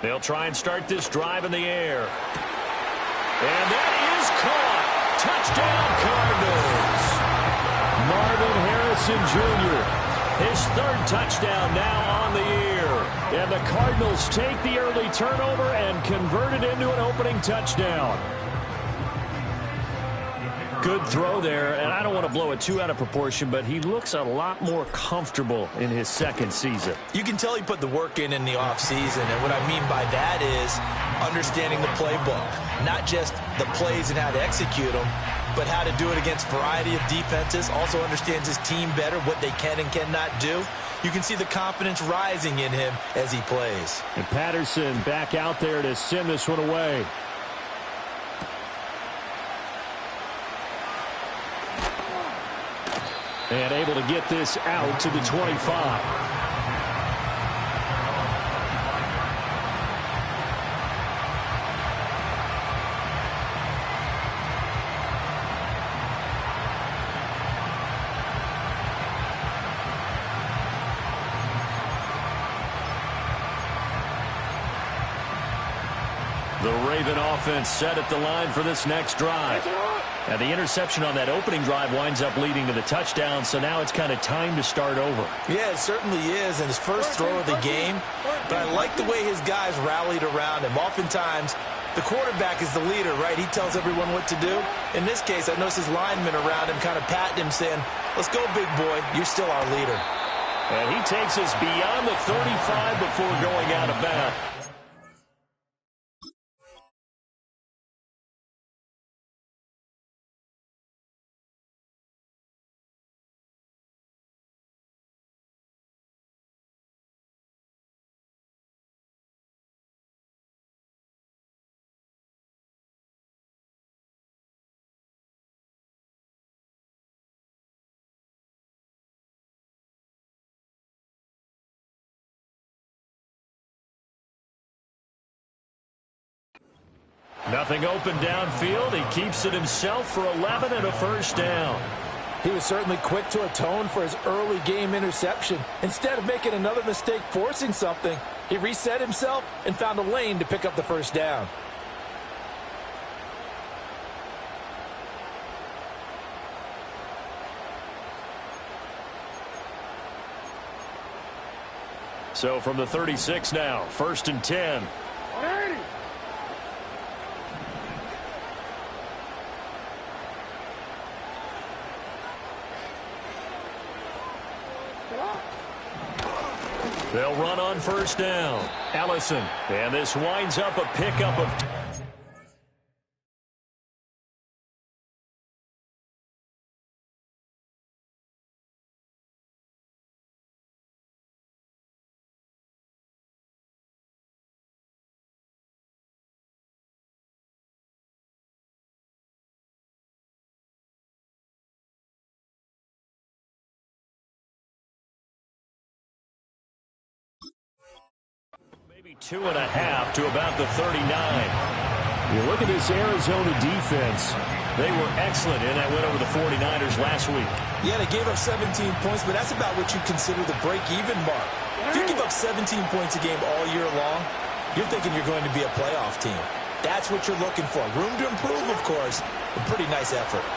They'll try and start this drive in the air. And that is caught. Touchdown, Cardinals. Marvin Harrison Jr., his third touchdown now on the year. And the Cardinals take the early turnover and convert it into an opening touchdown. Good throw there, and I don't want to blow it too out of proportion, but he looks a lot more comfortable in his second season. You can tell he put the work in the offseason, and what I mean by that is understanding the playbook. Not just the plays and how to execute them, but how to do it against a variety of defenses. Also understands his team better, what they can and cannot do. You can see the confidence rising in him as he plays. And Patterson back out there to send this one away. And able to get this out to the 25. The Raven offense set at the line for this next drive. And the interception on that opening drive winds up leading to the touchdown, so now it's kind of time to start over. Yeah, it certainly is, and his first throw of the game. But I like the way his guys rallied around him. Oftentimes, the quarterback is the leader, right? He tells everyone what to do. In this case, I noticed his linemen around him kind of patting him, saying, "Let's go, big boy. You're still our leader." And he takes us beyond the 35 before going out of bounds. Nothing open downfield. He keeps it himself for 11 and a first down. He was certainly quick to atone for his early game interception. Instead of making another mistake forcing something, he reset himself and found a lane to pick up the first down. So from the 36 now, 1st and 10. They'll run on first down. Ellison. And this winds up a pickup of... Maybe 2.5 to about the 39. You look at this Arizona defense. They were excellent in that win over the 49ers last week. Yeah, they gave up 17 points, but that's about what you consider the break-even mark. If you give up 17 points a game all year long, you're thinking you're going to be a playoff team. That's what you're looking for. Room to improve, of course. A pretty nice effort.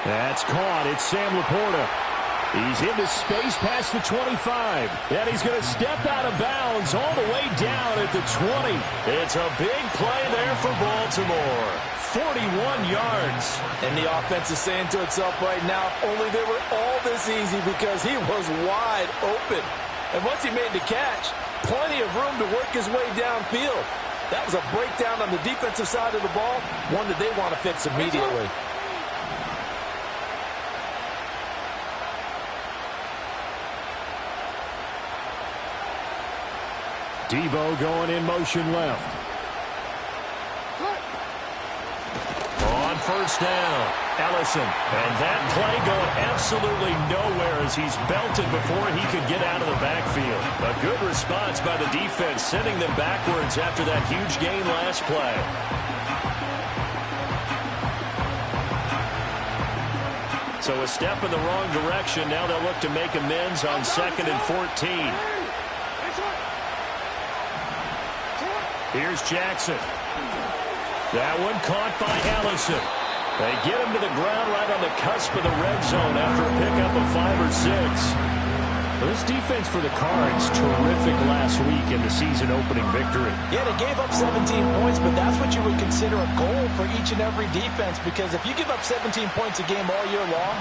That's caught. It's Sam Laporta. He's into space past the 25. And he's going to step out of bounds all the way down at the 20. It's a big play there for Baltimore. 41 yards. And the offense is saying to itself right now, only they were all this easy because he was wide open. And once he made the catch, plenty of room to work his way downfield. That was a breakdown on the defensive side of the ball, one that they want to fix immediately. Debo going in motion left. On first down, Ellison. And that play going absolutely nowhere as he's belted before he could get out of the backfield. A good response by the defense, sending them backwards after that huge gain last play. So a step in the wrong direction. Now they'll look to make amends on 2nd and 14. Here's Jackson. That one caught by Ellison. They get him to the ground right on the cusp of the red zone after a pickup of 5 or 6. Well, this defense for the Cards, terrific last week in the season-opening victory. Yeah, they gave up 17 points, but that's what you would consider a goal for each and every defense, because if you give up 17 points a game all year long,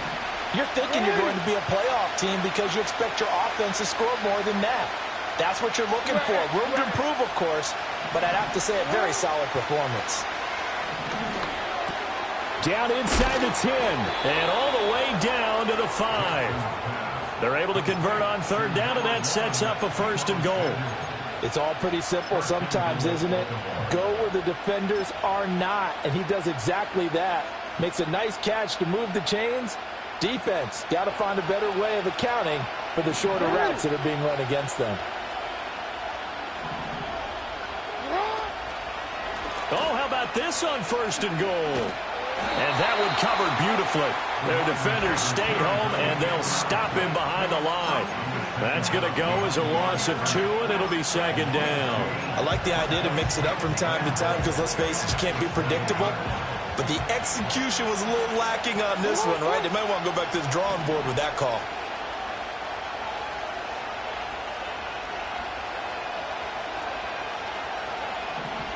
you're thinking you're going to be a playoff team because you expect your offense to score more than that. That's what you're looking for. Room to improve, of course, but I'd have to say a very solid performance. Down inside the 10, and all the way down to the 5. They're able to convert on third down, and that sets up a 1st and goal. It's all pretty simple sometimes, isn't it? Go where the defenders are not, and he does exactly that. Makes a nice catch to move the chains. Defense, got to find a better way of accounting for the shorter routes that are being run against them. Oh, how about this on 1st and goal? And that one covered beautifully. Their defenders stayed home, and they'll stop him behind the line. That's going to go as a loss of 2, and it'll be 2nd down. I like the idea to mix it up from time to time because, let's face it, you can't be predictable. But the execution was a little lacking on this one, right? They might want to go back to the drawing board with that call.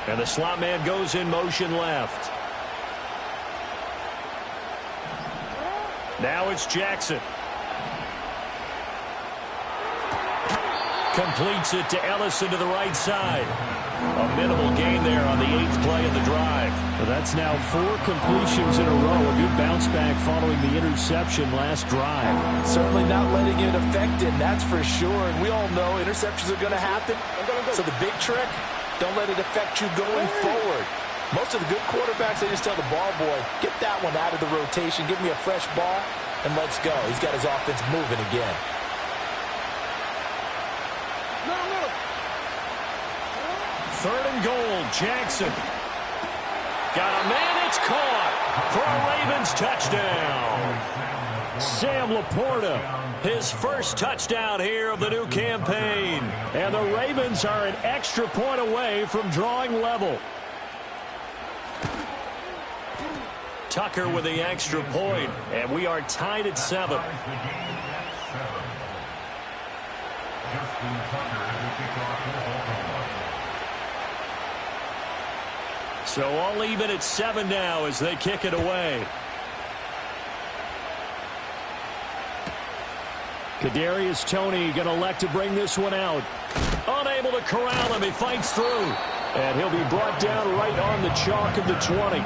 And the slot man goes in motion left. Now it's Jackson. Completes it to Ellison to the right side. A minimal gain there on the 8th play of the drive. Well, that's now 4 completions in a row. A good bounce back following the interception last drive. Certainly not letting it affect him, that's for sure. And we all know interceptions are going to happen. So the big trick, don't let it affect you going forward. Most of the good quarterbacks, they just tell the ball boy, get that one out of the rotation, give me a fresh ball, and let's go. He's got his offense moving again. Third and goal, Jackson. Got a man, it's caught for a Ravens touchdown. Sam Laporta, his first touchdown here of the new campaign. And the Ravens are an extra point away from drawing level. Tucker with the extra point, and we are tied at 7. So all even at 7 now as they kick it away. Kadarius Toney going to elect to bring this one out. Unable to corral him. He fights through. And he'll be brought down right on the chalk of the 20.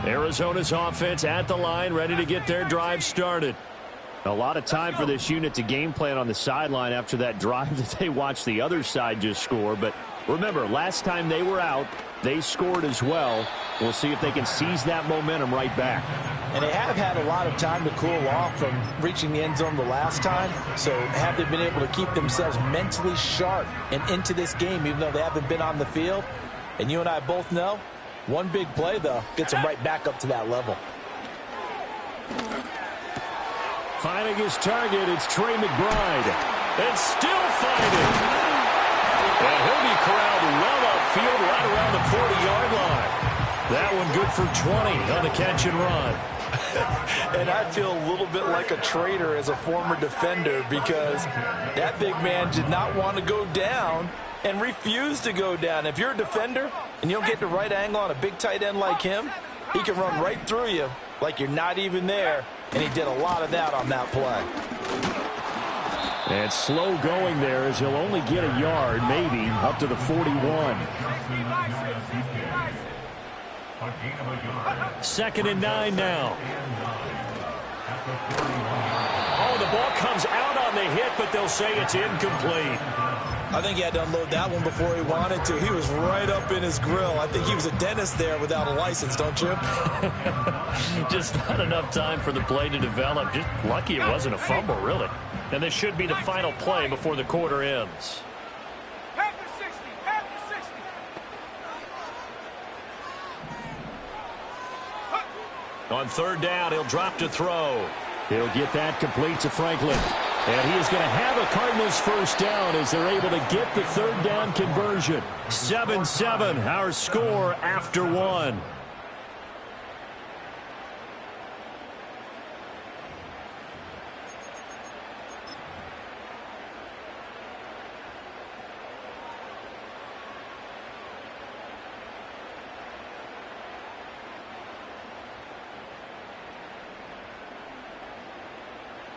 Arizona's offense at the line, ready to get their drive started. A lot of time for this unit to game plan on the sideline after that drive that they watched the other side just score. But remember, last time they were out, they scored as well. We'll see if they can seize that momentum right back. And they have had a lot of time to cool off from reaching the end zone the last time. So have they been able to keep themselves mentally sharp and into this game, even though they haven't been on the field? And you and I both know, one big play, though, gets them right back up to that level. Finding his target, it's Trey McBride. And still finding. And he'll be corralled well upfield right around the 40-yard line. That one good for 20 on the catch and run. And I feel a little bit like a traitor as a former defender because that big man did not want to go down and refused to go down. If you're a defender and you don't get the right angle on a big tight end like him, he can run right through you like you're not even there. And he did a lot of that on that play. And slow going there as he'll only get a yard, maybe, up to the 41. 2nd and 9 now. Oh, the ball comes out on the hit, but they'll say it's incomplete. I think he had to unload that one before he wanted to. He was right up in his grill. I think he was a dentist there without a license, don't you? Just not enough time for the play to develop. Just lucky it wasn't a fumble, really. And this should be the final play before the quarter ends. On third down, he'll drop to throw. He'll get that complete to Franklin. And he is going to have a Cardinals first down as they're able to get the third down conversion. 7-7, our score after one.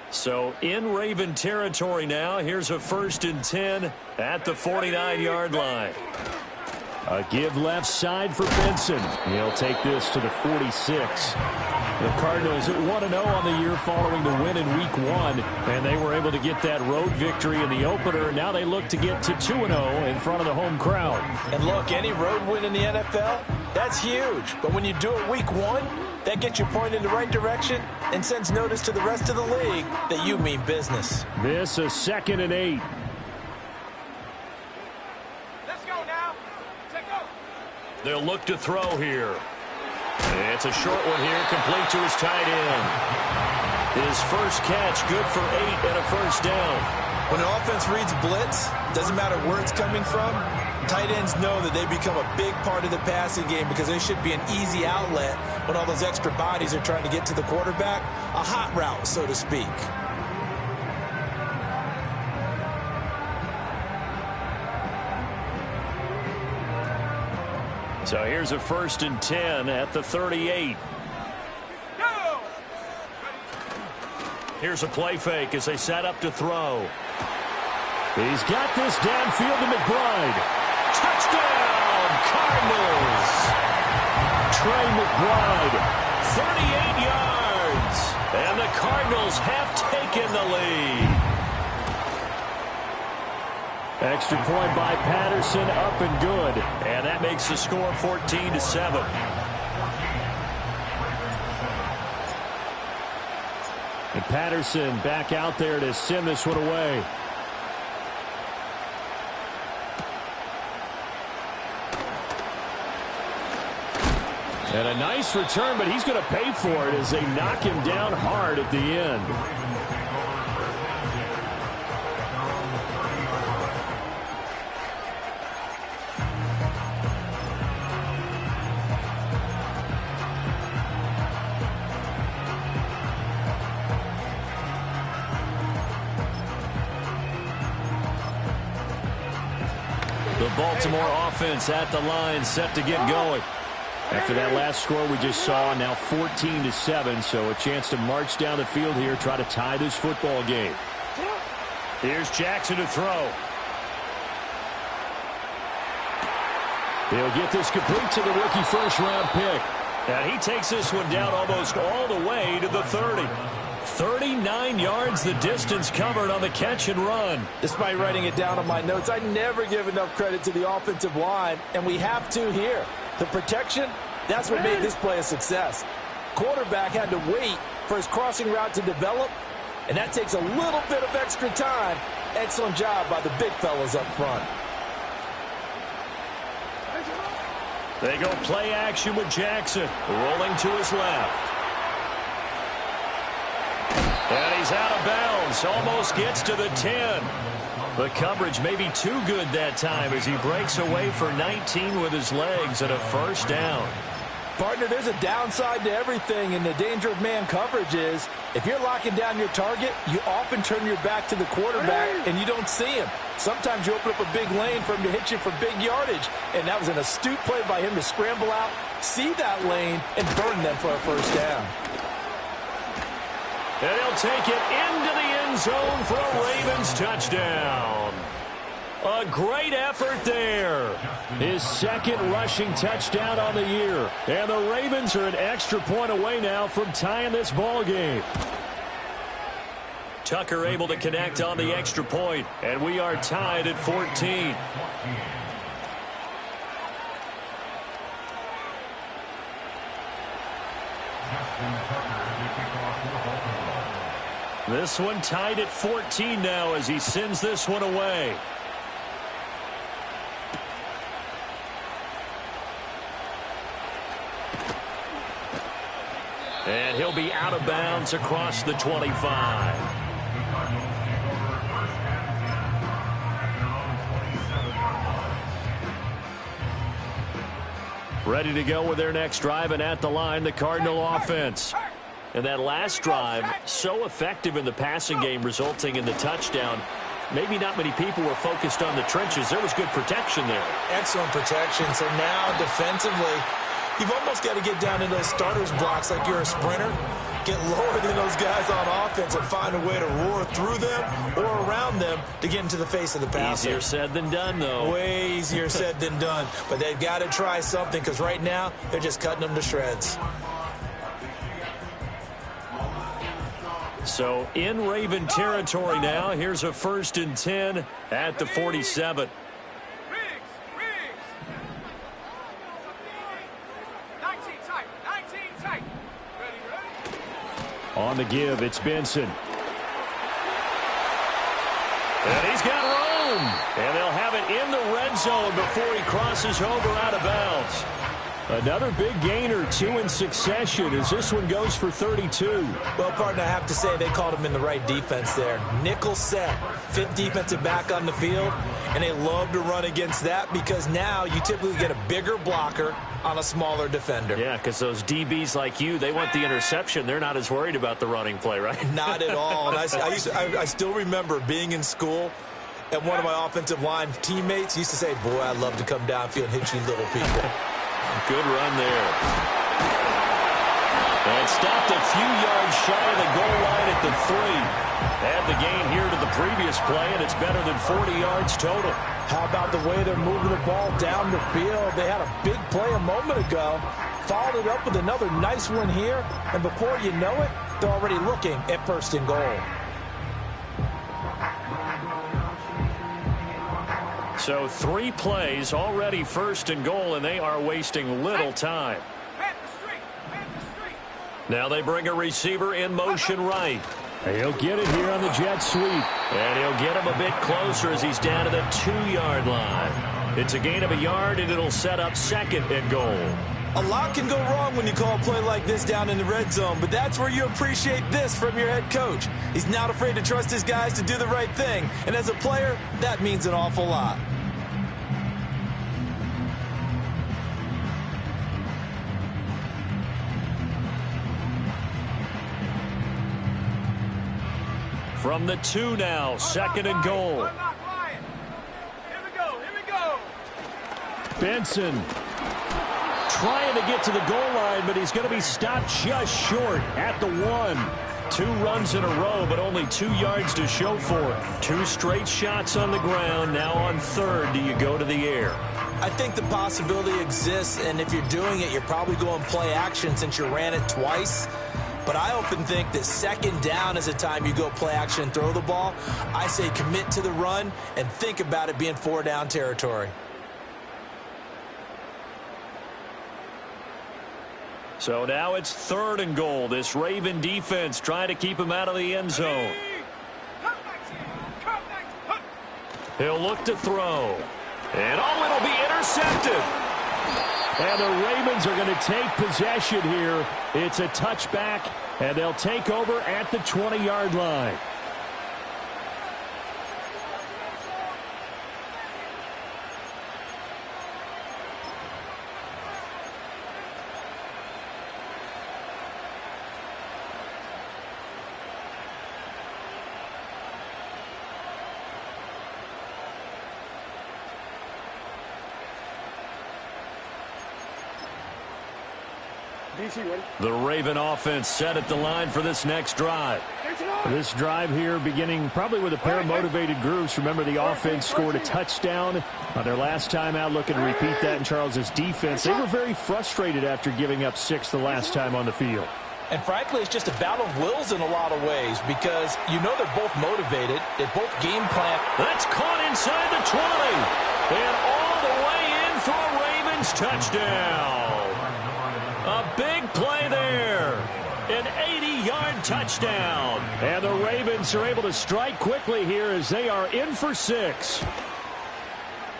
So in Raven territory now. Here's a 1st and 10 at the 49-yard line. A give left side for Benson. He'll take this to the 46. The Cardinals at 1-0 on the year following the win in Week 1. And they were able to get that road victory in the opener. Now they look to get to 2-0 in front of the home crowd. And look, any road win in the NFL, that's huge. But when you do it Week 1, that gets you pointed in the right direction and sends notice to the rest of the league that you mean business. This a 2nd and 8. Let's go now. Take go. They'll look to throw here. It's a short one here, complete to his tight end. His first catch, good for 8 and a first down. When an offense reads blitz, doesn't matter where it's coming from, tight ends know that they become a big part of the passing game because they should be an easy outlet when all those extra bodies are trying to get to the quarterback. A hot route, so to speak. So here's a 1st and 10 at the 38. Here's a play fake as they set up to throw. He's got this downfield to McBride. Touchdown, Cardinals! Trey McBride. 38 yards. And the Cardinals have taken the lead. Extra point by Patterson, up and good. And that makes the score 14-7. And Patterson back out there to send this one away. And a nice return, but he's going to pay for it as they knock him down hard at the end. The Baltimore offense at the line, set to get going. After that last score we just saw, now 14-7, so a chance to march down the field here, try to tie this football game. Here's Jackson to throw. He'll get this complete to the rookie first-round pick. And he takes this one down almost all the way to the 30. 39 yards the distance covered on the catch and run. Despite writing it down on my notes, I never give enough credit to the offensive line, and we have to here. The protection, that's what made this play a success. Quarterback had to wait for his crossing route to develop, and that takes a little bit of extra time. Excellent job by the big fellas up front. They go play action with Jackson, rolling to his left. And he's out of bounds, almost gets to the 10. The coverage may be too good that time as he breaks away for 19 with his legs and a first down. Partner, there's a downside to everything, and the danger of man coverage is if you're locking down your target, you often turn your back to the quarterback and you don't see him. Sometimes you open up a big lane for him to hit you for big yardage, and that was an astute play by him to scramble out, see that lane, and burn them for a first down. And he'll take it into the end zone for a Ravens touchdown. A great effort there. His second rushing touchdown on the year. And the Ravens are an extra point away now from tying this ball game. Tucker able to connect on the extra point, and we are tied at 14. This one tied at 14 now as he sends this one away. And he'll be out of bounds across the 25. Ready to go with their next drive, and at the line, the Cardinal offense. And that last drive, so effective in the passing game, resulting in the touchdown. Maybe not many people were focused on the trenches. There was good protection there. Excellent protection. So now defensively, you've almost got to get down in those starters blocks like you're a sprinter. Get lower than those guys on offense and find a way to roar through them or around them to get into the face of the passer. Easier said than done, though. Way easier said than done. But they've got to try something, because right now they're just cutting them to shreds. So in Raven territory now. Here's a 1st and 10 at the 47. On the give, it's Benson. And he's got room. And they'll have it in the red zone before he crosses over out of bounds. Another big gainer, 2 in succession, as this one goes for 32. Well, partner, I have to say they called him in the right defense there. Nickel set, 5th defensive back on the field, and they love to run against that because now you typically get a bigger blocker on a smaller defender. Yeah, because those DBs like you, they want the interception. They're not as worried about the running play, right? Not at all. And I still remember being in school, and one of my offensive line teammates used to say, boy, I'd love to come downfield and hit you little people. Good run there. And stopped a few yards shy of the goal line at the 3. Add the gain here to the previous play, and it's better than 40 yards total. How about the way they're moving the ball down the field? They had a big play a moment ago, followed it up with another nice one here, and before you know it, they're already looking at 1st and goal. So 3 plays, already 1st and goal, and they are wasting little time. Now they bring a receiver in motion right. He'll get it here on the jet sweep. And he'll get him a bit closer as he's down to the 2-yard line. It's a gain of a yard, and it'll set up 2nd and goal. A lot can go wrong when you call a play like this down in the red zone, but that's where you appreciate this from your head coach. He's not afraid to trust his guys to do the right thing, and as a player, that means an awful lot. From the 2 now, 2nd and goal. Here we go. Benson trying to get to the goal line, but he's going to be stopped just short at the 1. 2 runs in a row, but only 2 yards to show for it. 2 straight shots on the ground. Now on 3rd, do you go to the air? I think the possibility exists, and if you're doing it, you're probably going play action since you ran it twice. But I often think that 2nd down is the time you go play action and throw the ball. I say commit to the run and think about it being 4-down territory. So now it's 3rd and goal. This Raven defense trying to keep him out of the end zone. He'll look to throw. And it'll be intercepted. And the Ravens are going to take possession here. It's a touchback, and they'll take over at the 20-yard line. The Raven offense set at the line for this next drive. This drive here beginning probably with a pair of motivated groups. Remember, the offense scored a touchdown on their last time out. Looking to repeat that in Charles's defense. They were very frustrated after giving up 6 the last time on the field. And frankly, it's just a battle of wills in a lot of ways because you know they're both motivated. They both game plan. That's caught inside the 20. And all the way in for a Ravens touchdown. A big play there. An 80-yard touchdown. And the Ravens are able to strike quickly here as they are in for 6.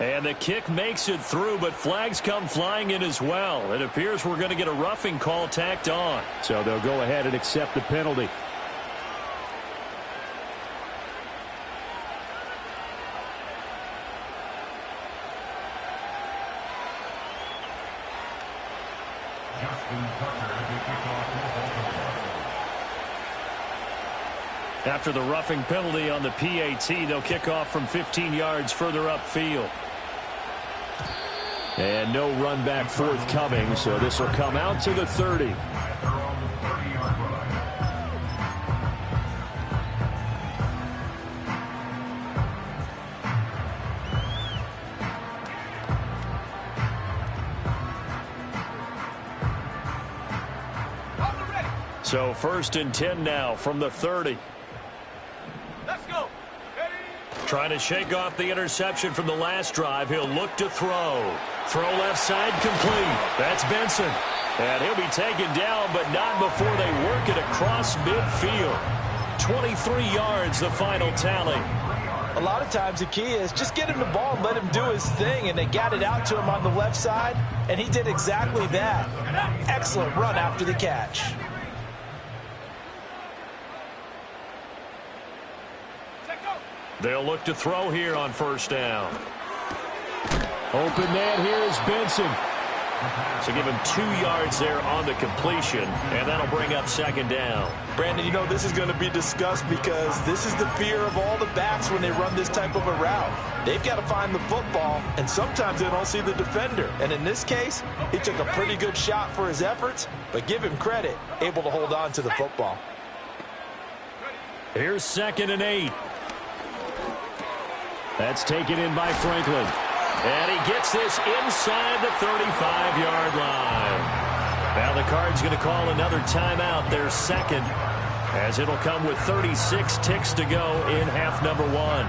And the kick makes it through, but flags come flying in as well. It appears we're going to get a roughing call tacked on. So they'll go ahead and accept the penalty. After the roughing penalty on the PAT, they'll kick off from 15 yards further upfield. And no run back forthcoming, so this will come out to the 30. So 1st and 10 now from the 30. Let's go. Trying to shake off the interception from the last drive. He'll look to throw. Throw left side complete. That's Benson. And he'll be taken down, but not before they work it across midfield. 23 yards, the final tally. A lot of times the key is just get him the ball and let him do his thing, and they got it out to him on the left side, and he did exactly that. Excellent run after the catch. They'll look to throw here on 1st down. Open man here is Benson. So give him 2 yards there on the completion, and that'll bring up 2nd down. Brandon, you know this is going to be discussed because this is the fear of all the backs when they run this type of a route. They've got to find the football, and sometimes they don't see the defender. And in this case, he took a pretty good shot for his efforts, but give him credit, able to hold on to the football. Here's 2nd and 8. That's taken in by Franklin. And he gets this inside the 35-yard line. Now the Cards going to call another timeout, their 2nd, as it'll come with 36 ticks to go in half number 1.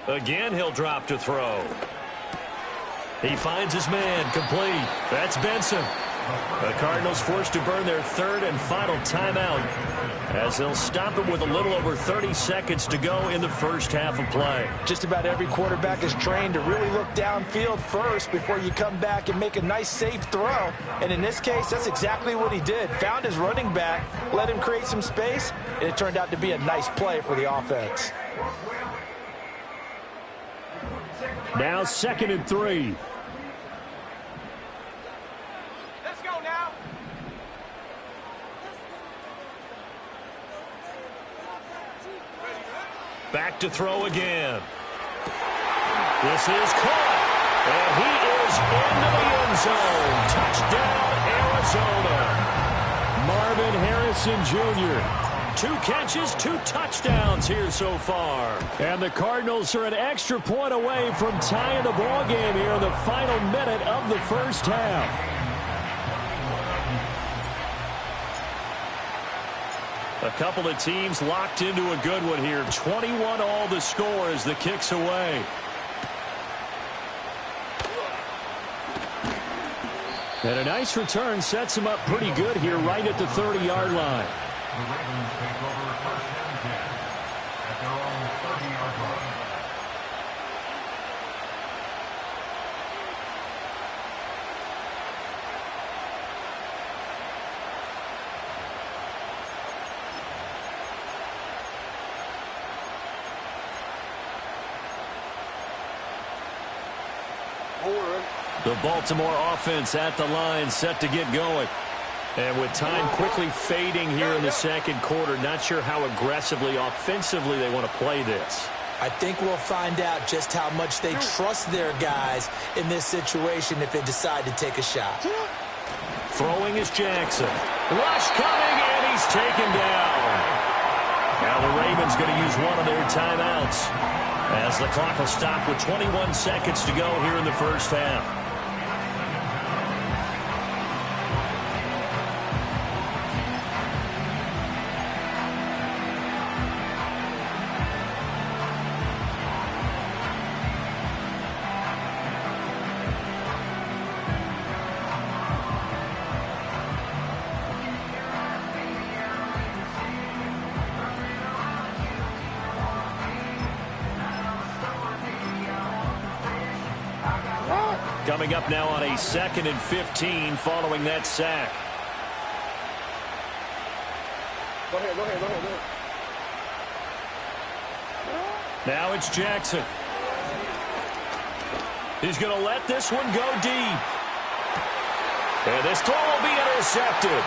Again, he'll drop to throw. He finds his man, complete. That's Benson. The Cardinals forced to burn their 3rd and final timeout as they'll stop it with a little over 30 seconds to go in the first half of play. Just about every quarterback is trained to really look downfield first before you come back and make a nice, safe throw. And in this case, that's exactly what he did. Found his running back, let him create some space, and it turned out to be a nice play for the offense. Now 2nd and 3. Let's go now. Back to throw again. This is caught. And he is into the end zone. Touchdown, Arizona. Marvin Harrison Jr. 2 catches, 2 touchdowns here so far. And the Cardinals are an extra point away from tying the ball game here in the final minute of the first half. A couple of teams locked into a good one here. 21 all the score as the kick's away. And a nice return sets him up pretty good here right at the 30-yard line. The Ravens take over 1st and 10 at their own 30-yard line. The Baltimore offense at the line, set to get going. And with time quickly fading here in the 2nd quarter, not sure how aggressively, offensively they want to play this. I think we'll find out just how much they trust their guys in this situation if they decide to take a shot. Throwing is Jackson. Rush coming, and he's taken down. Now the Ravens going to use one of their timeouts as the clock will stop with 21 seconds to go here in the first half. Coming up now on a 2nd and 15 following that sack. Go ahead. Now it's Jackson. He's going to let this one go deep. And this throw will be intercepted.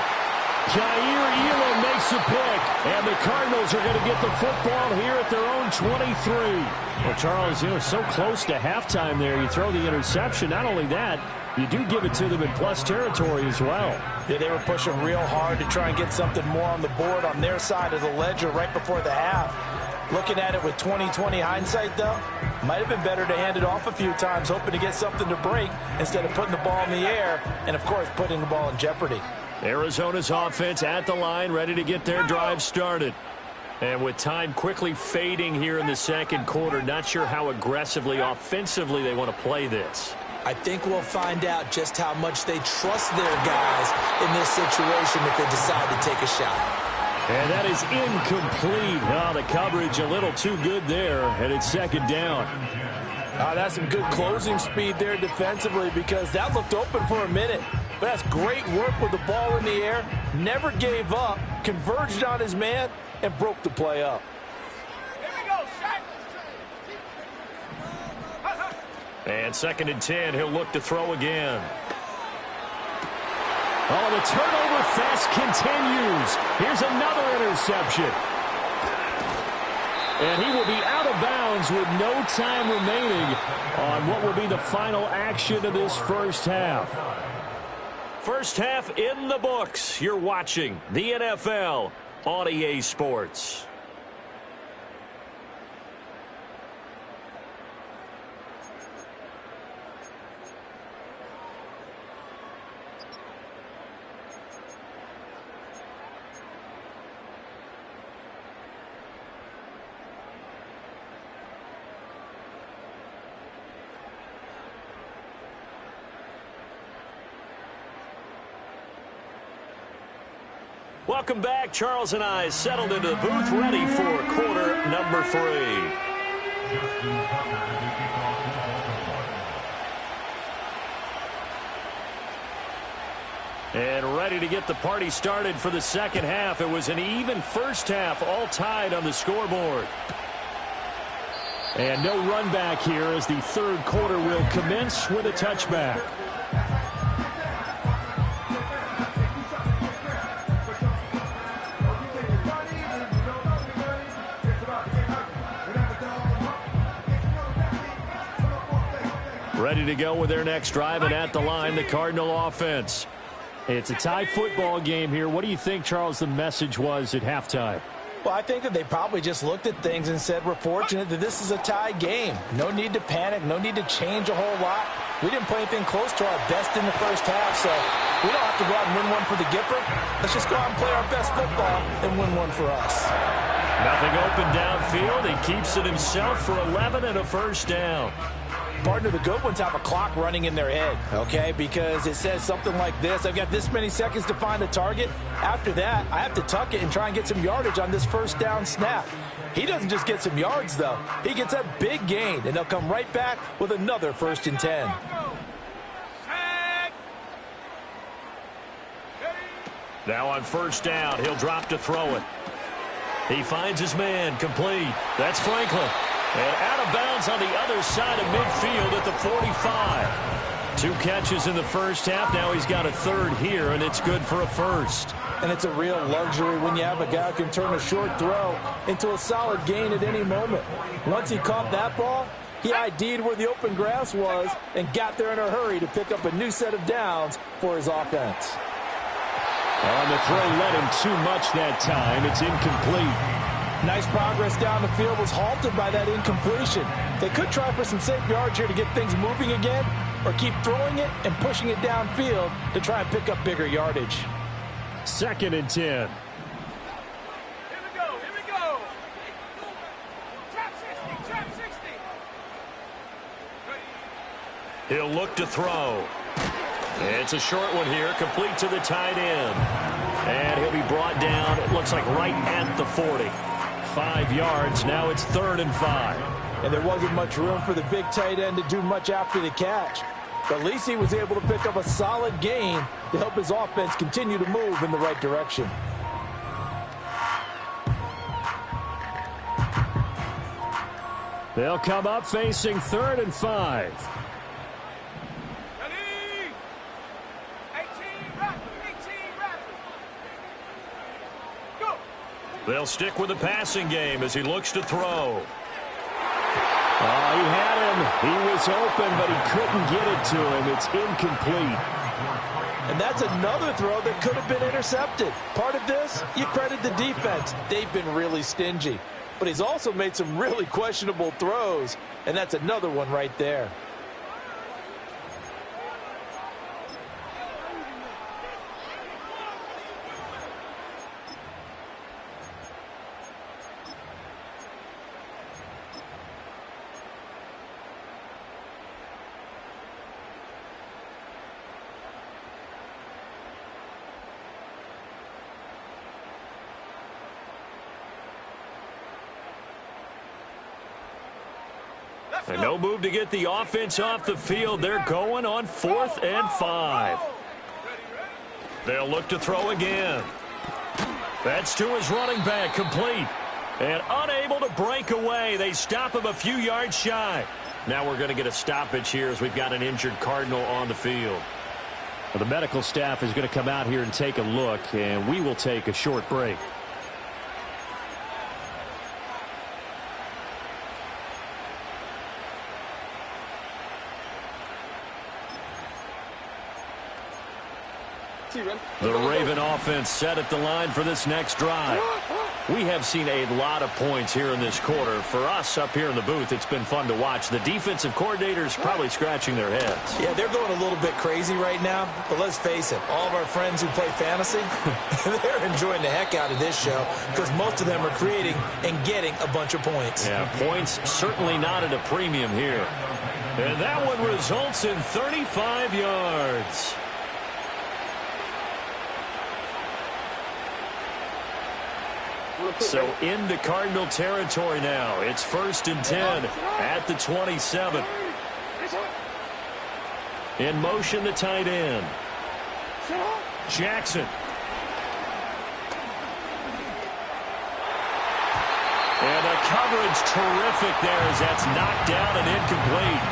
Jair Elam makes the pick, and the Cardinals are going to get the football here at their own 23. Well, Charles, so close to halftime there. You throw the interception. Not only that, you do give it to them in plus territory as well. Yeah, they were pushing real hard to try and get something more on the board on their side of the ledger right before the half. Looking at it with 20/20 hindsight, though, might have been better to hand it off a few times, hoping to get something to break instead of putting the ball in the air and, of course, putting the ball in jeopardy. Arizona's offense at the line, ready to get their drive started. And with time quickly fading here in the second quarter, not sure how aggressively, offensively they want to play this. I think we'll find out just how much they trust their guys in this situation if they decide to take a shot. And that is incomplete. Oh, the coverage a little too good there, and it's second down. That's some good closing speed there defensively because that looked open for a minute. But that's great work with the ball in the air. Never gave up, converged on his man, and broke the play up. Here we go, Shaq. And 2nd and 10, he'll look to throw again. Oh, the turnover fest continues. Here's another interception. And he will be out of bounds with no time remaining on what will be the final action of this first half. First half in the books. You're watching the NFL on EA Sports. Welcome back. Charles and I settled into the booth, ready for quarter number 3. And ready to get the party started for the second half. It was an even first half, all tied on the scoreboard. And no run back here as the third quarter will commence with a touchback. Ready to go with their next drive, and at the line, the Cardinal offense. It's a tie football game here. What do you think, Charles, the message was at halftime? Well, I think that they probably just looked at things and said, we're fortunate that this is a tie game. No need to panic, no need to change a whole lot. We didn't play anything close to our best in the first half, so we don't have to go out and win one for the Gipper. Let's just go out and play our best football and win one for us. Nothing open downfield. He keeps it himself for 11 and a first down. Partner, the good ones have a clock running in their head, okay? Because it says something like this. I've got this many seconds to find a target. After that, I have to tuck it and try and get some yardage on this first down snap. He doesn't just get some yards, though. He gets a big gain, and they'll come right back with another 1st and 10. Now on first down, he'll drop to throw it. He finds his man, complete. That's Franklin. And out of bounds on the other side of midfield at the 45. 2 catches in the first half. Now he's got a third here, and it's good for a first. And it's a real luxury when you have a guy who can turn a short throw into a solid gain at any moment. Once he caught that ball, he ID'd where the open grass was and got there in a hurry to pick up a new set of downs for his offense. On the throw, led him too much that time. It's incomplete. Nice progress down the field, was halted by that incompletion. They could try for some safe yards here to get things moving again, or keep throwing it and pushing it downfield to try and pick up bigger yardage. 2nd and 10. Here we go. Trap 60. He'll look to throw. It's a short one here, complete to the tight end. And he'll be brought down, it looks like right at the 40. 5 yards, now it's 3rd and 5. And there wasn't much room for the big tight end to do much after the catch. At least he was able to pick up a solid gain to help his offense continue to move in the right direction. They'll come up facing 3rd and 5. Ready? 18, rapid, 18, rapid. Go. They'll stick with the passing game as he looks to throw. Oh, he had him. He was open, but he couldn't get it to him. It's incomplete. And that's another throw that could have been intercepted. Part of this, you credit the defense. They've been really stingy. But he's also made some really questionable throws, and that's another one right there. And no move to get the offense off the field. They're going on 4th and 5. They'll look to throw again. That's to his running back, complete. And unable to break away. They stop him a few yards shy. Now we're going to get a stoppage here as we've got an injured Cardinal on the field. Well, the medical staff is going to come out here and take a look, and we will take a short break. The Raven offense set at the line for this next drive. We have seen a lot of points here in this quarter. For us up here in the booth, it's been fun to watch. The defensive coordinators probably scratching their heads. Yeah, they're going a little bit crazy right now, but let's face it, all of our friends who play fantasy, they're enjoying the heck out of this show because most of them are creating and getting a bunch of points. Yeah, points certainly not at a premium here. And that one results in 35 yards. So into Cardinal territory now. It's 1st and 10 at the 27. In motion, the tight end. Jackson. And the coverage terrific there as that's knocked down and incomplete.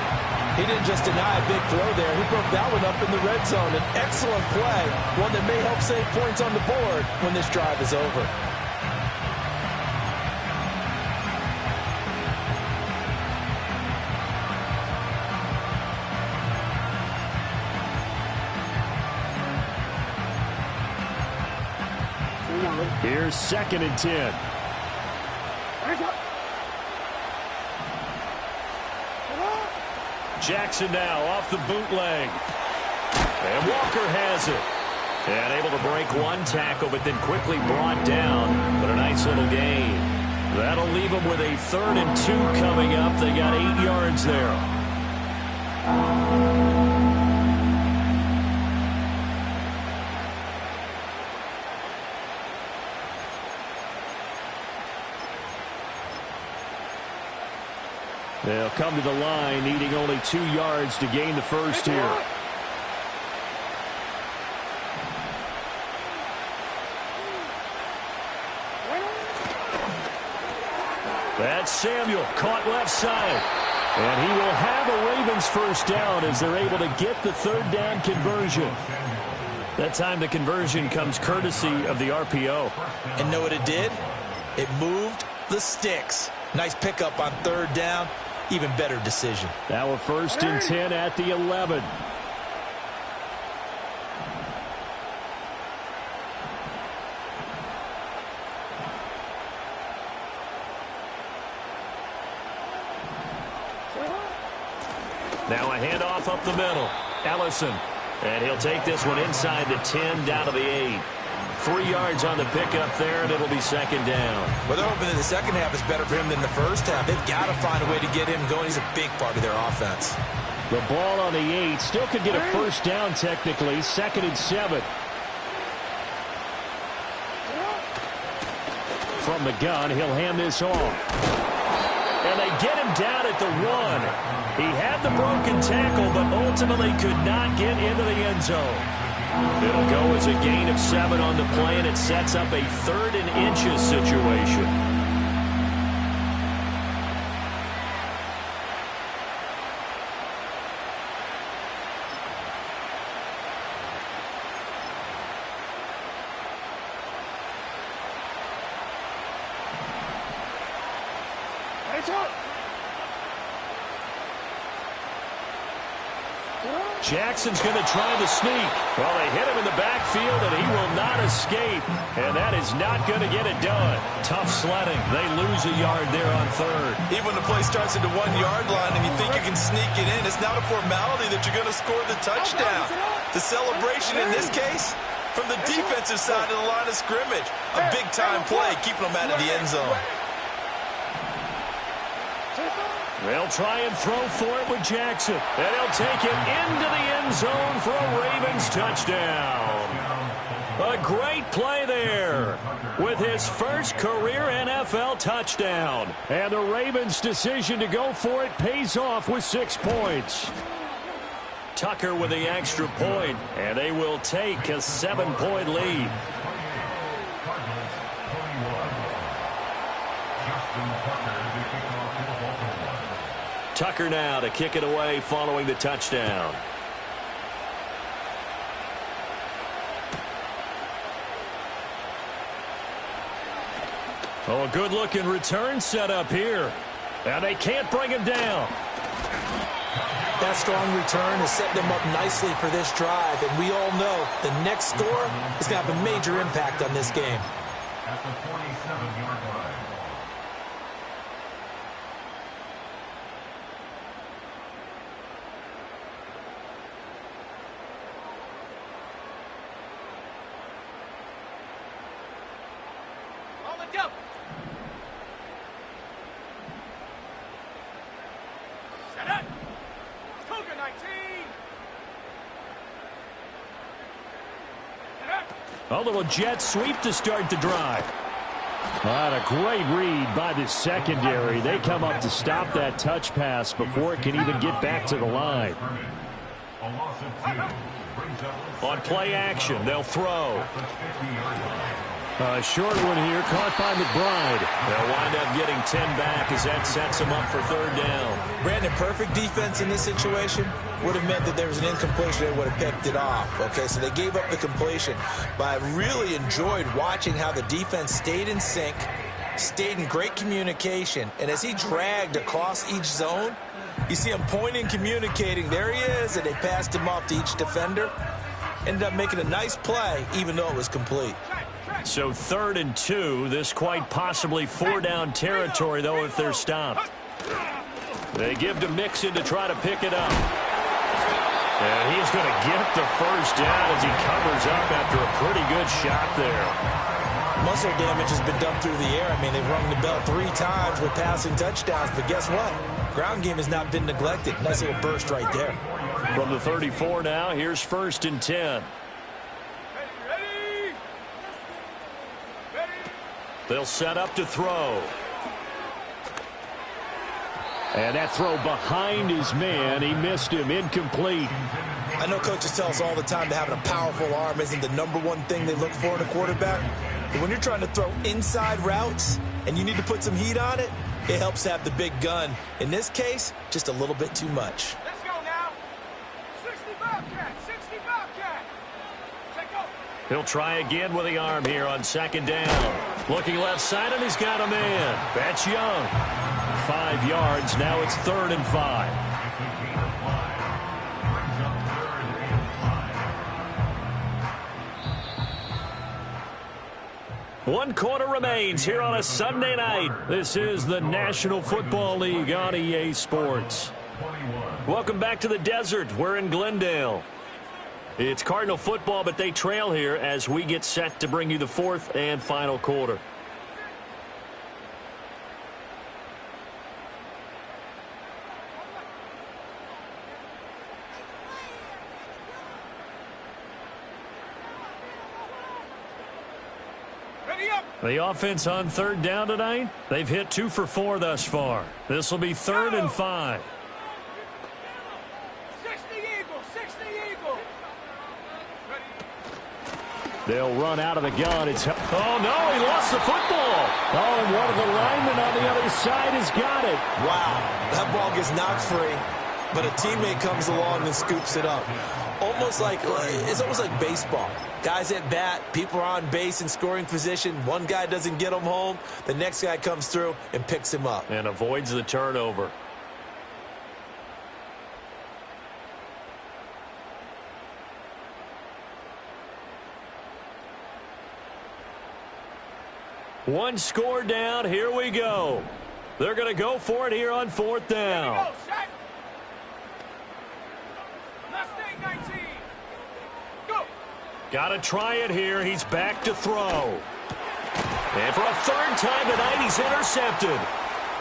He didn't just deny a big throw there. He broke that one up in the red zone. An excellent play, one that may help save points on the board when this drive is over. Here's 2nd and 10. Jackson now off the bootleg. And Walker has it. And able to break one tackle, but then quickly brought down. But a nice little gain. That'll leave them with a 3rd and 2 coming up. They got 8 yards there. They'll come to the line, needing only 2 yards to gain the first here. That's Samuel, caught left side. And he will have a Ravens first down as they're able to get the 3rd down conversion. That time the conversion comes courtesy of the RPO. And know what it did? It moved the sticks. Nice pickup on 3rd down. Even better decision. Now a 1st and 10 at the 11. Now a handoff up the middle. Ellison. And he'll take this one inside the 10 down to the 8. 3 yards on the pickup there, and it'll be 2nd down. Well, they're hoping that the second half is better for him than the first half. They've got to find a way to get him going. He's a big part of their offense. The ball on the 8. Still could get a first down technically. 2nd and 7. From the gun, he'll hand this off. And they get him down at the 1. He had the broken tackle, but ultimately could not get into the end zone. It'll go as a gain of 7 on the play, and it sets up a 3rd and inches situation. Jackson's going to try the sneak. Well, they hit him in the backfield, and he will not escape. And that is not going to get it done. Tough sledding. They lose a yard there on 3rd. Even when the play starts at the 1-yard line and you think you can sneak it in, it's not a formality that you're going to score the touchdown. The celebration in this case, from the defensive side of the line of scrimmage. A big-time play, keeping them out of the end zone. They'll try and throw for it with Jackson. And he'll take it into the end zone for a Ravens touchdown. A great play there with his first career NFL touchdown. And the Ravens' decision to go for it pays off with 6 points. Tucker with the extra point, and they will take a 7-point lead. Tucker now to kick it away following the touchdown. Oh, a good-looking return set up here. And they can't bring him down. That strong return has set them up nicely for this drive, and we all know the next score is going to have a major impact on this game. At the 47-yard line. A little jet sweep to start the drive. A great read by the secondary. They come up to stop that touch pass before it can even get back to the line. On play action, they'll throw. A short one here, caught by McBride. They'll wind up getting 10 back as that sets them up for 3rd down. Brandon, perfect defense in this situation would have meant that there was an incompletion. They would have picked it off. Okay, so they gave up the completion. But I really enjoyed watching how the defense stayed in sync, stayed in great communication. And as he dragged across each zone, you see him pointing, communicating. There he is, and they passed him off to each defender. Ended up making a nice play, even though it was complete. So 3rd and 2. This quite possibly 4-down territory, though, if they're stopped. They give to Mixon to try to pick it up. And he's going to get the first down as he covers up after a pretty good shot there. Muscle damage has been done through the air. I mean, they've rung the bell 3 times with passing touchdowns. But guess what? Ground game has not been neglected. Nice little burst right there. From the 34 now, here's 1st and 10. They'll set up to throw. And that throw behind his man. He missed him. Incomplete. I know coaches tell us all the time that having a powerful arm isn't the #1 thing they look for in a quarterback. But when you're trying to throw inside routes and you need to put some heat on it, it helps to have the big gun. In this case, just a little bit too much. Let's go now. 60 Bobcat. 60 Bobcat. Take over. He'll try again with the arm here on 2nd down. Looking left side, and he's got a man. That's Young. 5 yards. Now it's 3rd and 5. One quarter remains here on a Sunday night. This is the National Football League on EA Sports. Welcome back to the desert. We're in Glendale. It's Cardinal football, but they trail here as we get set to bring you the 4th and final quarter. Ready The offense on third down tonight, they've hit 2 for 4 thus far. This will be 3rd and 5. 60 Eagles, 60 Eagles. They'll run out of the gun. Oh, no, he lost the football. Oh, and one of the linemen on the other side has got it. Wow, that ball gets knocked free, but a teammate comes along and scoops it up. It's almost like baseball. Guys at bat, people are on base in scoring position. One guy doesn't get him home. The next guy comes through and picks him up. And avoids the turnover. One score down. Here we go. They're going to go for it here on 4th down. Got to try it here. He's back to throw. And for a 3rd time tonight, he's intercepted.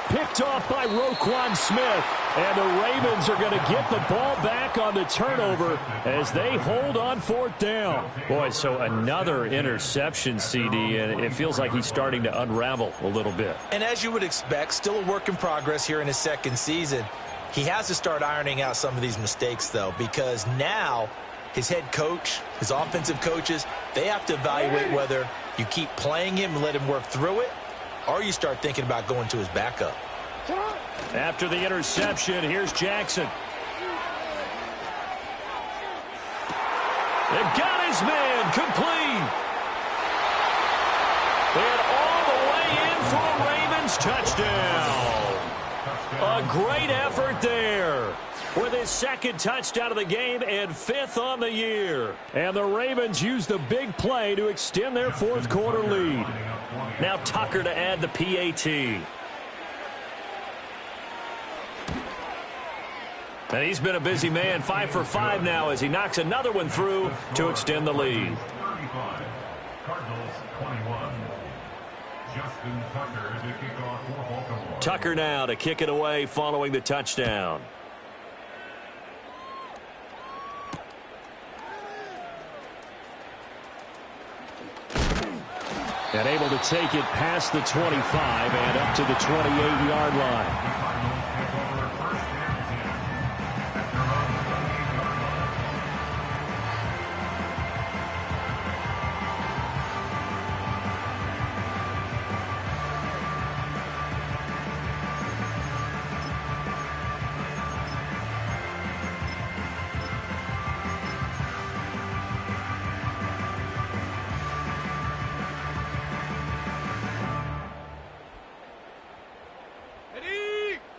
Picked off by Roquan Smith. And the Ravens are going to get the ball back on the turnover as they hold on 4th down. Boy, so another interception, CD, and it feels like he's starting to unravel a little bit. And as you would expect, still a work in progress here in his 2nd season. He has to start ironing out some of these mistakes, though, because now his head coach, his offensive coaches, they have to evaluate whether you keep playing him and let him work through it, or you start thinking about going to his backup. After the interception, here's Jackson. They've got his man complete. And all the way in for a Ravens touchdown. A great effort there. With his 2nd touchdown of the game and 5th on the year. And the Ravens use the big play to extend their 4th quarter lead. Now Tucker to add the PAT. And he's been a busy man, 5 for 5 now as he knocks another one through to extend the lead. 35, Cardinals 21. Justin Tucker to kick off for Baltimore. Tucker now to kick it away following the touchdown. And able to take it past the 25 and up to the 28-yard line.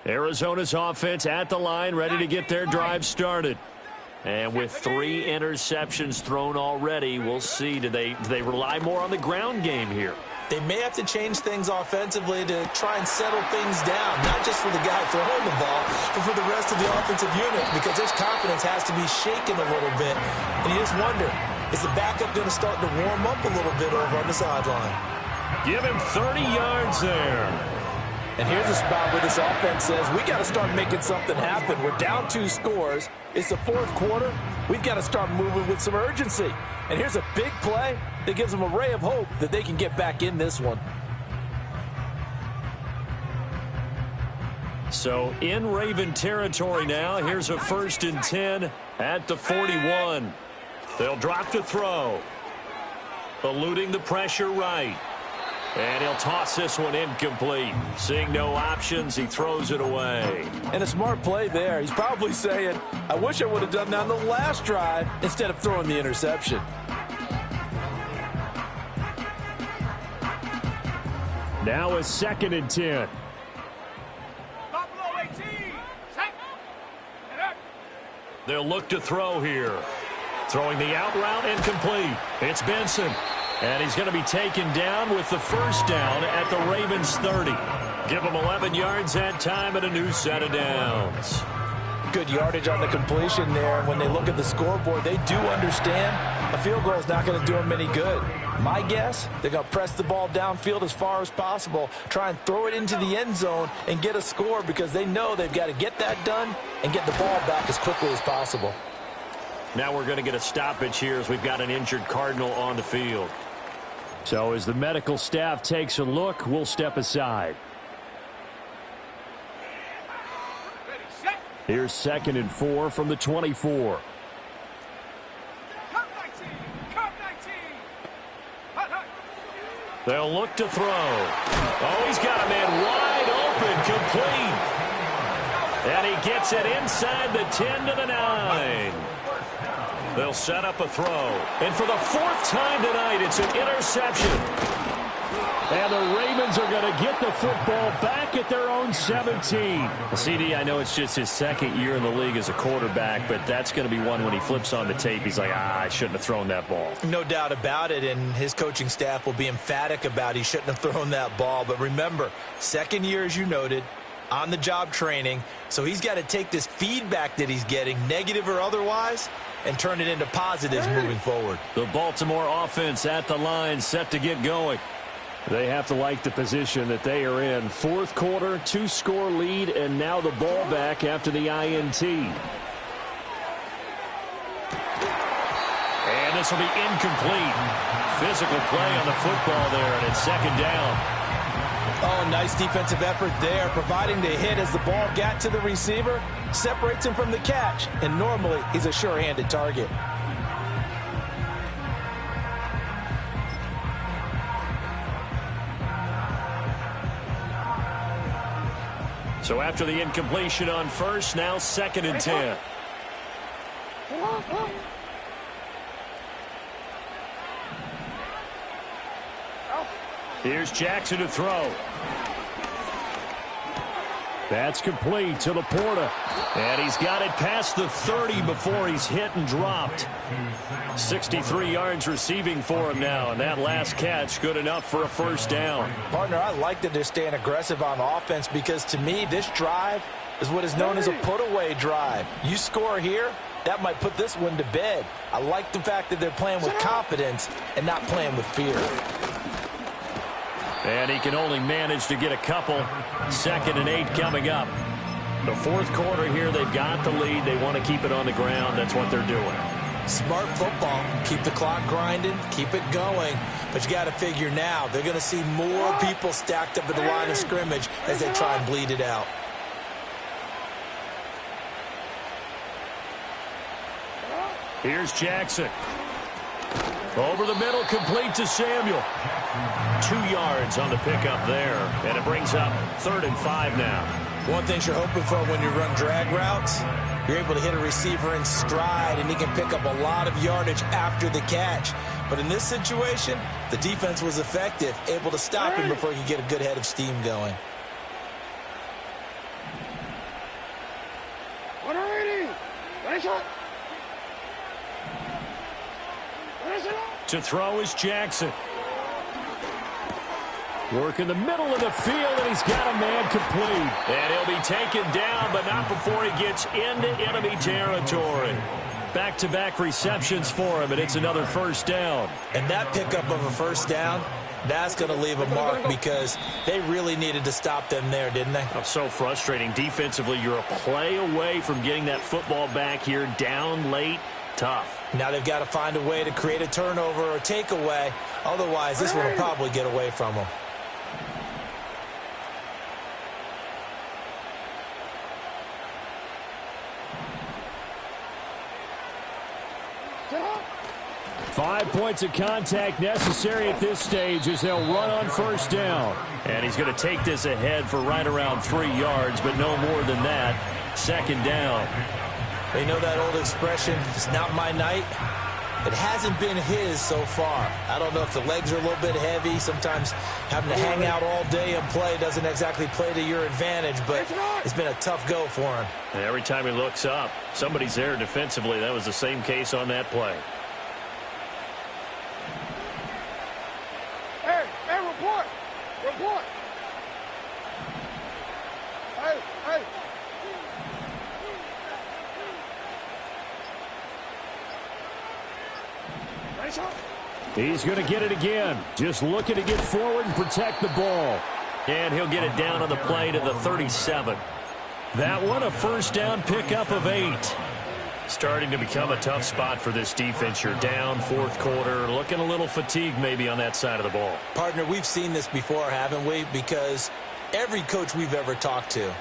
Arizona's offense at the line, ready to get their drive started. And with 3 interceptions thrown already, we'll see. Do they rely more on the ground game here? They may have to change things offensively to try and settle things down, not just for the guy throwing the ball, but for the rest of the offensive unit, because his confidence has to be shaken a little bit. And you just wonder, is the backup going to start to warm up a little bit over on the sideline? Give him 30 yards there. And here's a spot where this offense says, we got to start making something happen. We're down 2 scores. It's the 4th quarter. We've got to start moving with some urgency. And here's a big play that gives them a ray of hope that they can get back in this one. So in Raven territory now. Here's a 1st and 10 at the 41. They'll drop to throw. Eluding the pressure right. And he'll toss this one incomplete. Seeing no options, he throws it away. And a smart play there. He's probably saying, I wish I would have done that on the last drive instead of throwing the interception. Now a 2nd and 10. Buffalo 18. Set. And up. They'll look to throw here. Throwing the out route incomplete. It's Benson. And he's going to be taken down with the 1st down at the Ravens 30. Give him 11 yards that time and a new set of downs. Good yardage on the completion there. And when they look at the scoreboard, they do understand a field goal is not going to do them any good. My guess, they're going to press the ball downfield as far as possible, try and throw it into the end zone and get a score because they know they've got to get that done and get the ball back as quickly as possible. Now we're going to get a stoppage here as we've got an injured Cardinal on the field. So as the medical staff takes a look, we'll step aside. Here's 2nd and 4 from the 24. They'll look to throw. Oh, he's got a man wide open, complete. And he gets it inside the 10 to the 9. They'll set up a throw. And for the 4th time tonight, it's an interception. And the Ravens are going to get the football back at their own 17. CD, I know it's just his 2nd year in the league as a quarterback, but that's going to be one when he flips on the tape, he's like, I shouldn't have thrown that ball. No doubt about it, and his coaching staff will be emphatic about he shouldn't have thrown that ball. But remember, 2nd year, as you noted, on-the-job training, so he's got to take this feedback that he's getting, negative or otherwise, and turn it into positives moving forward. The Baltimore offense at the line, set to get going. They have to like the position that they are in. 4th quarter, 2-score lead, and now the ball back after the INT. And this will be incomplete. Physical play on the football there, and it's 2nd down. Oh, nice defensive effort there, providing the hit as the ball got to the receiver, separates him from the catch, and normally he's a sure-handed target. So after the incompletion on 1st, now 2nd and 10. Here's Jackson to throw. That's complete to Laporta. And he's got it past the 30 before he's hit and dropped. 63 yards receiving for him now, and that last catch good enough for a 1st down. Partner, I like that they're staying aggressive on offense because to me this drive is what is known as a put-away drive. You score here, that might put this one to bed. I like the fact that they're playing with confidence and not playing with fear. And he can only manage to get a couple. 2nd and 8 coming up. The 4th quarter here, they've got the lead. They want to keep it on the ground. That's what they're doing. Smart football. Keep the clock grinding. Keep it going. But you got to figure now, they're going to see more people stacked up at the line of scrimmage as they try and bleed it out. Here's Jackson. Over the middle, complete to Samuel. 2 yards on the pickup there. And it brings up 3rd and 5 now. One thing you're hoping for when you run drag routes, you're able to hit a receiver in stride, and he can pick up a lot of yardage after the catch. But in this situation, the defense was effective, able to stop him before he could get a good head of steam going. To throw is Jackson. Work in the middle of the field, and he's got a man complete. And he'll be taken down, but not before he gets into enemy territory. Back-to-back receptions for him, and it's another 1st down. And that pickup of a 1st down, that's going to leave a mark because they really needed to stop them there, didn't they? Oh, so frustrating. Defensively, you're a play away from getting that football back here, down late. Tough. Now they've got to find a way to create a turnover or takeaway. Otherwise, this one will probably get away from them. Five points of contact necessary at this stage as they'll run on 1st down. And he's going to take this ahead for right around 3 yards, but no more than that. 2nd down. They know that old expression, it's not my night. It hasn't been his so far. I don't know if the legs are a little bit heavy. Sometimes having to hang out all day and play doesn't exactly play to your advantage, but it's been a tough go for him. And every time he looks up, somebody's there defensively. That was the same case on that play. Hey, report! Report! Hey! He's going to get it again. Just looking to get forward and protect the ball. And he'll get it down on the play to the 37. That one, a 1st down pickup of 8. Starting to become a tough spot for this defense. You're down fourth quarter, looking a little fatigued maybe on that side of the ball. Partner, we've seen this before, haven't we? Because every coach we've ever talked to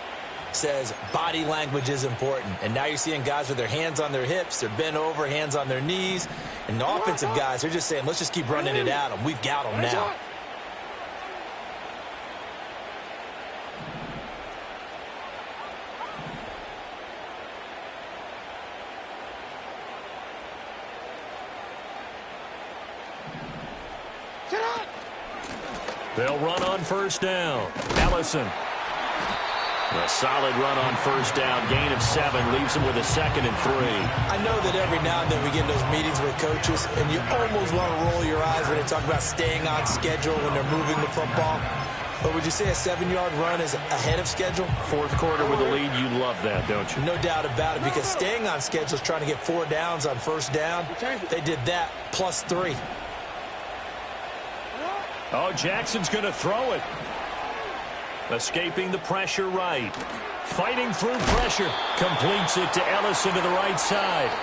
says body language is important. And now you're seeing guys with their hands on their hips, they're bent over, hands on their knees. And the offensive guys, they're just saying, let's just keep running it at them. We've got them now. They'll run on first down. Ellison. A solid run on first down. Gain of 7 leaves them with a 2nd and 3. I know that every now and then we get in those meetings with coaches, and you almost want to roll your eyes when they talk about staying on schedule when they're moving the football. But would you say a 7-yard run is ahead of schedule? Fourth quarter with a lead, you love that, don't you? No doubt about it, because staying on schedule is trying to get 4 downs on first down. They did that plus 3. Oh, Jackson's going to throw it. Escaping the pressure right. Fighting through pressure. Completes it to Ellison to the right side.